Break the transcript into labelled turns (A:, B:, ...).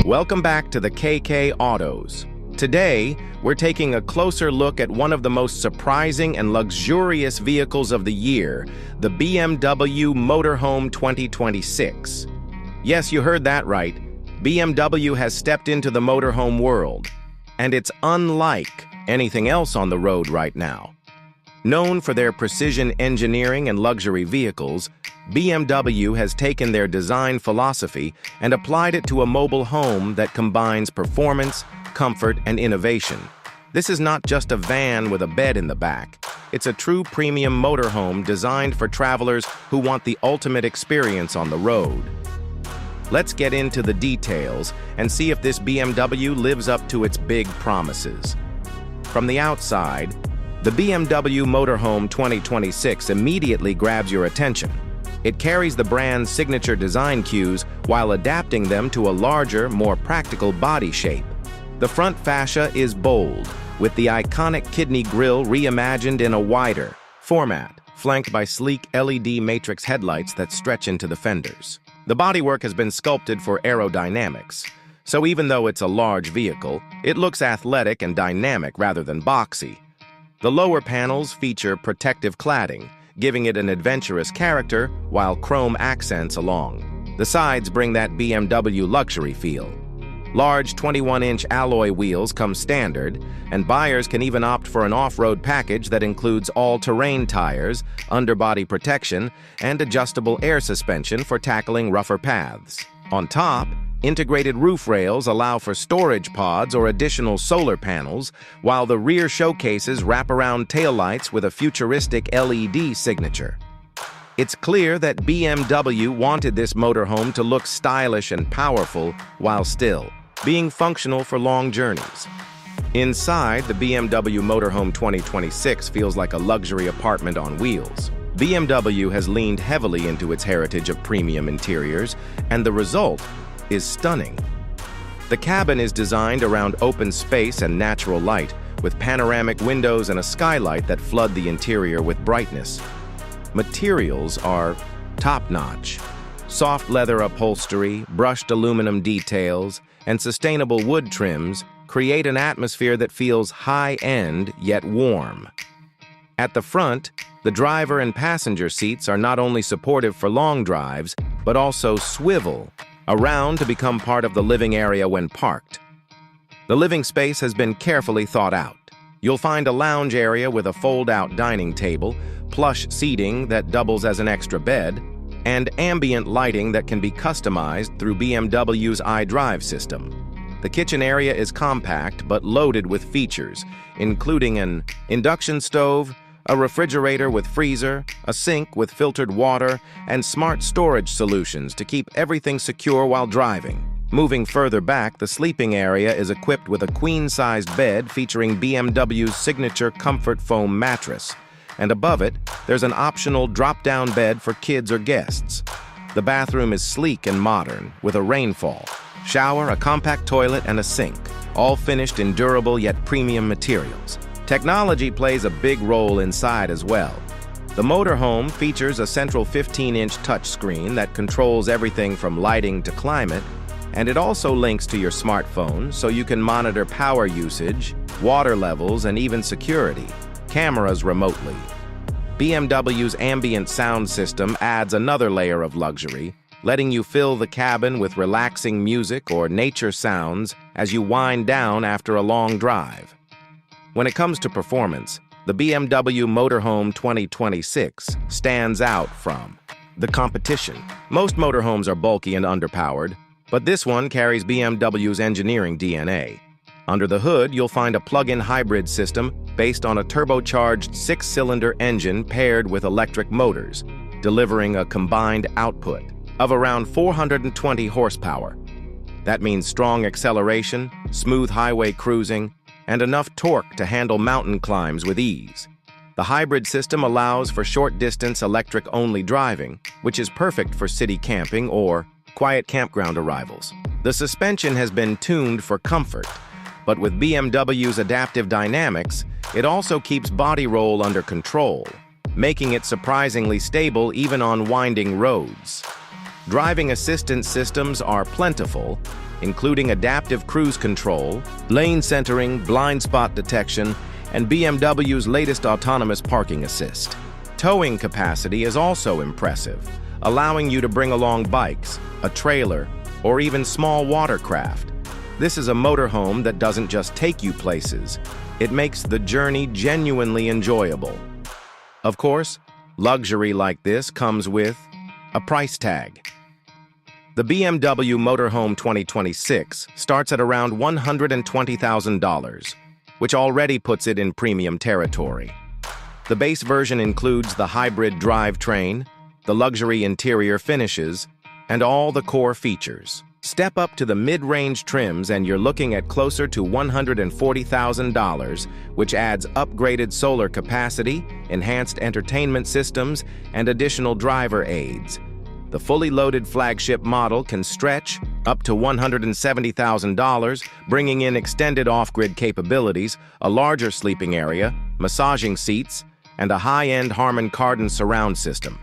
A: Welcome back to the KK Autos. Today, we're taking a closer look at one of the most surprising and luxurious vehicles of the year, the BMW Motorhome 2026. Yes, you heard that right. BMW has stepped into the motorhome world, and it's unlike anything else on the road right now. Known for their precision engineering and luxury vehicles, BMW has taken their design philosophy and applied it to a mobile home that combines performance, comfort, and innovation. This is not just a van with a bed in the back. It's a true premium motorhome designed for travelers who want the ultimate experience on the road. Let's get into the details and see if this BMW lives up to its big promises. From the outside, the BMW Motorhome 2026 immediately grabs your attention. It carries the brand's signature design cues while adapting them to a larger, more practical body shape. The front fascia is bold, with the iconic kidney grille reimagined in a wider format, flanked by sleek LED matrix headlights that stretch into the fenders. The bodywork has been sculpted for aerodynamics, so even though it's a large vehicle, it looks athletic and dynamic rather than boxy. The lower panels feature protective cladding, giving it an adventurous character, while chrome accents along. The sides bring that BMW luxury feel. Large 21-inch alloy wheels come standard, and buyers can even opt for an off-road package that includes all-terrain tires, underbody protection, and adjustable air suspension for tackling rougher paths. On top, integrated roof rails allow for storage pods or additional solar panels, while the rear showcases wrap-around taillights with a futuristic LED signature. It's clear that BMW wanted this motorhome to look stylish and powerful while still being functional for long journeys. Inside, the BMW Motorhome 2026 feels like a luxury apartment on wheels. BMW has leaned heavily into its heritage of premium interiors, and the result is stunning. The cabin is designed around open space and natural light, with panoramic windows and a skylight that flood the interior with brightness. Materials are top-notch. Soft leather upholstery, brushed aluminum details, and sustainable wood trims create an atmosphere that feels high-end yet warm. At the front, the driver and passenger seats are not only supportive for long drives, but also swivel around to become part of the living area when parked. The living space has been carefully thought out. You'll find a lounge area with a fold-out dining table, plush seating that doubles as an extra bed, and ambient lighting that can be customized through BMW's iDrive system. The kitchen area is compact but loaded with features, including an induction stove, a refrigerator with freezer, a sink with filtered water, and smart storage solutions to keep everything secure while driving. Moving further back, the sleeping area is equipped with a queen-sized bed featuring BMW's signature comfort foam mattress, and above it, there's an optional drop-down bed for kids or guests. The bathroom is sleek and modern, with a rainfall, shower, a compact toilet, and a sink, all finished in durable yet premium materials. Technology plays a big role inside as well. The motorhome features a central 15-inch touchscreen that controls everything from lighting to climate, and it also links to your smartphone so you can monitor power usage, water levels, and even security cameras remotely. BMW's ambient sound system adds another layer of luxury, letting you fill the cabin with relaxing music or nature sounds as you wind down after a long drive. When it comes to performance, the BMW Motorhome 2026 stands out from the competition. Most motorhomes are bulky and underpowered, but this one carries BMW's engineering DNA. Under the hood, you'll find a plug-in hybrid system based on a turbocharged 6-cylinder engine paired with electric motors, delivering a combined output of around 420 horsepower. That means strong acceleration, smooth highway cruising, and enough torque to handle mountain climbs with ease. The hybrid system allows for short-distance electric-only driving, which is perfect for city camping or quiet campground arrivals. The suspension has been tuned for comfort, but with BMW's adaptive dynamics, it also keeps body roll under control, making it surprisingly stable even on winding roads. Driving assistance systems are plentiful, including adaptive cruise control, lane centering, blind spot detection, and BMW's latest autonomous parking assist. Towing capacity is also impressive, allowing you to bring along bikes, a trailer, or even small watercraft. This is a motorhome that doesn't just take you places, it makes the journey genuinely enjoyable. Of course, luxury like this comes with a price tag. The BMW Motorhome 2026 starts at around $120,000, which already puts it in premium territory. The base version includes the hybrid drivetrain, the luxury interior finishes, and all the core features. Step up to the mid-range trims and you're looking at closer to $140,000, which adds upgraded solar capacity, enhanced entertainment systems, and additional driver aids. The fully loaded flagship model can stretch up to $170,000, bringing in extended off-grid capabilities, a larger sleeping area, massaging seats, and a high-end Harman Kardon surround system.